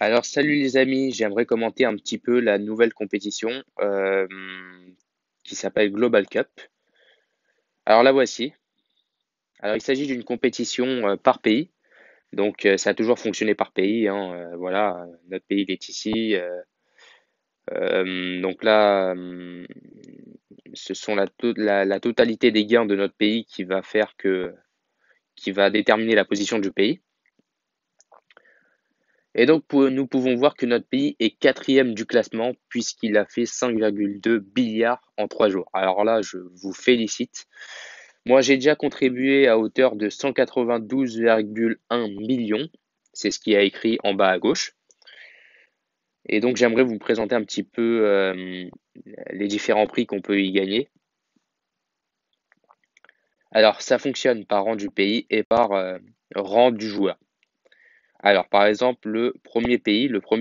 Alors, salut les amis, j'aimerais commenter un petit peu la nouvelle compétition qui s'appelle Global Cup. Alors la voici. Alors, il s'agit d'une compétition par pays. Donc, ça a toujours fonctionné par pays, hein, voilà, notre pays il est ici. Donc là, ce sont la totalité des gains de notre pays qui va déterminer la position du pays. Et donc, nous pouvons voir que notre pays est quatrième du classement puisqu'il a fait 5,2 milliards en 3 jours. Alors là, je vous félicite. Moi, j'ai déjà contribué à hauteur de 192,1 millions. C'est ce qui a écrit en bas à gauche. Et donc, j'aimerais vous présenter un petit peu les différents prix qu'on peut y gagner. Alors, ça fonctionne par rang du pays et par rang du joueur. Alors, par exemple, le premier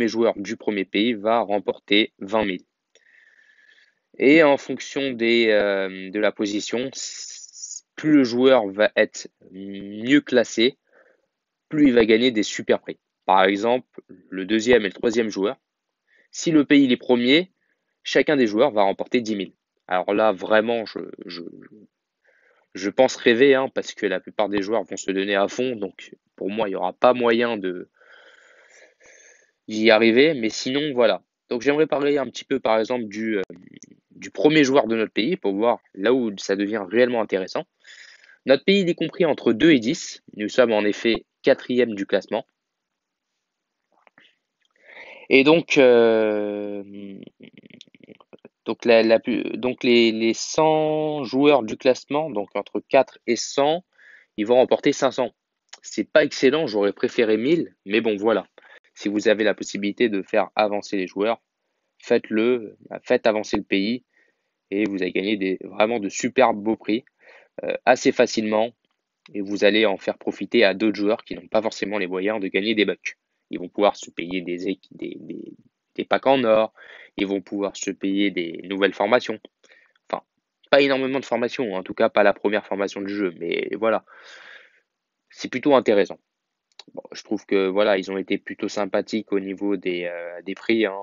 joueur du premier pays va remporter 20 000. Et en fonction de la position, plus le joueur va être mieux classé, plus il va gagner des super prix. Par exemple, le deuxième et le troisième joueur, si le pays est premier, chacun des joueurs va remporter 10 000. Alors là, vraiment, je pense rêver, hein, parce que la plupart des joueurs vont se donner à fond. Donc, pour moi, il n'y aura pas moyen d'y arriver. Mais sinon, voilà. Donc, j'aimerais parler un petit peu, par exemple, du premier joueur de notre pays pour voir là où ça devient réellement intéressant. Notre pays il est compris entre 2 et 10. Nous sommes en effet quatrième du classement. Et donc les 100 joueurs du classement, donc entre 4 et 100, ils vont remporter 500. C'est pas excellent, j'aurais préféré 1000, mais bon, voilà. Si vous avez la possibilité de faire avancer les joueurs, faites-le, faites avancer le pays et vous allez gagner vraiment de superbes beaux prix assez facilement et vous allez en faire profiter à d'autres joueurs qui n'ont pas forcément les moyens de gagner des bucks. Ils vont pouvoir se payer des packs en or, ils vont pouvoir se payer des nouvelles formations. Enfin, pas énormément de formations, en tout cas pas la première formation du jeu, mais voilà, c'est plutôt intéressant. Bon, je trouve que voilà, ils ont été plutôt sympathiques au niveau des prix, hein.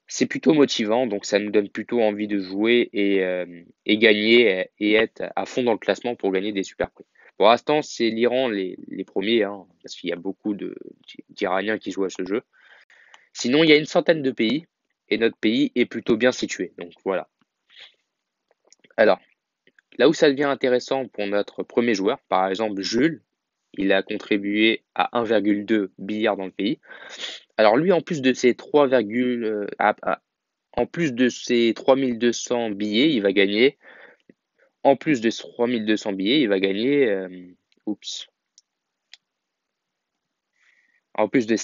C'est plutôt motivant, donc ça nous donne plutôt envie de jouer et gagner et être à fond dans le classement pour gagner des super prix. Pour l'instant, c'est l'Iran les premiers, hein, parce qu'il y a beaucoup d'Iraniens qui jouent à ce jeu. Sinon, il y a une centaine de pays et notre pays est plutôt bien situé. Donc voilà. Alors, là où ça devient intéressant pour notre premier joueur, par exemple Jules, il a contribué à 1,2 milliard dans le pays. Alors lui, en plus de ses 3, en plus de ses 3200 billets, il va gagner, en plus de 3200 billets, il va gagner, oups, en plus de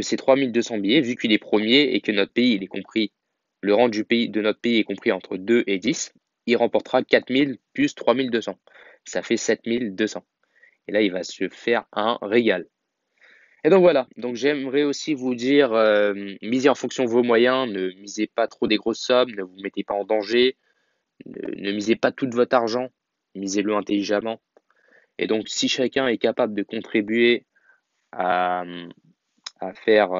ces 3200 billets, vu qu'il est premier et que notre pays, il est compris, le rang du pays, de notre pays est compris entre 2 et 10, il remportera 4000 plus 3200. Ça fait 7200. Et là, il va se faire un régal. Et donc voilà, donc j'aimerais aussi vous dire, misez en fonction de vos moyens, ne misez pas trop des grosses sommes, ne vous mettez pas en danger, ne misez pas tout votre argent, misez-le intelligemment. Et donc, si chacun est capable de contribuer à, à faire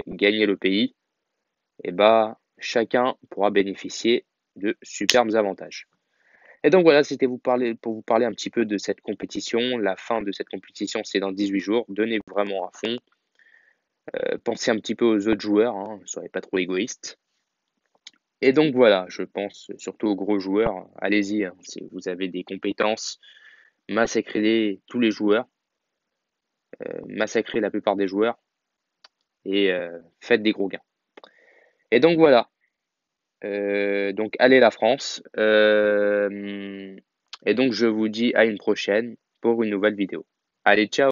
gagner le pays, eh ben, chacun pourra bénéficier de superbes avantages. Et donc voilà, c'était pour vous parler un petit peu de cette compétition. La fin de cette compétition, c'est dans 18 jours. Donnez vraiment à fond. Pensez un petit peu aux autres joueurs, hein, ne soyez pas trop égoïste. Et donc voilà, je pense surtout aux gros joueurs. Allez-y, hein, si vous avez des compétences, massacrez tous les joueurs, massacrez la plupart des joueurs et faites des gros gains. Et donc voilà, donc allez la France. Et donc je vous dis à une prochaine pour une nouvelle vidéo. Allez, ciao!